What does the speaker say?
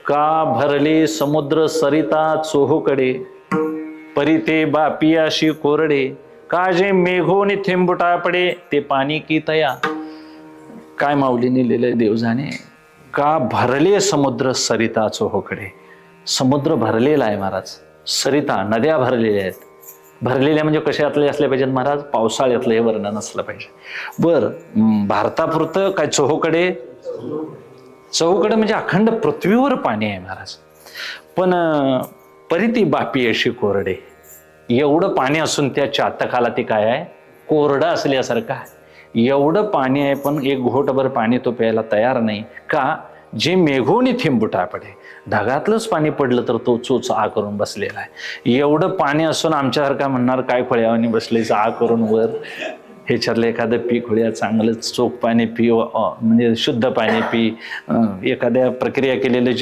का भरले समुद्र सरिता चोहोकडे, परी ते बापियाशी कोरडे, का जे मेघोनी थेंबुटा पडे ते पाणी की तया. काय माऊलीने लिहिलंय देव जाणे. का भरले समुद्र सरिता चोहोकडे. समुद्र भरलेला आहे महाराज, सरिता नद्या भरलेल्या आहेत. भरलेल्या म्हणजे कशातले असल्या पाहिजेत महाराज, पावसाळ्यातलं हे वर्णन असलं पाहिजे. बर, भारतापुरतं काय चोहोकडे, चोहोकडे म्हणजे अखंड पृथ्वीवर पाणी आहे महाराज. पण परिती बापी अशी कोरडे, एवढं पाणी असून त्या चातकाला ती काय आहे, कोरडं असल्यासारखं आहे. एवढं पाणी आहे पण एक घोटभर पाणी तो प्यायला तयार नाही. का, जे मेघोनी थेंबुटा पडे, ढगातलंच पाणी पडलं तर तो चोच आ करून बसलेला आहे. एवढं पाणी असून आमच्यासारखा म्हणणार काय खोळ्यावानी बसले आ करून वर. ह्याच्यातलं एखादं पी खोळ्या, चांगलं चोख पाणी पी, म्हणजे शुद्ध पाणी पी, एखाद्या प्रक्रिया केलेलं जे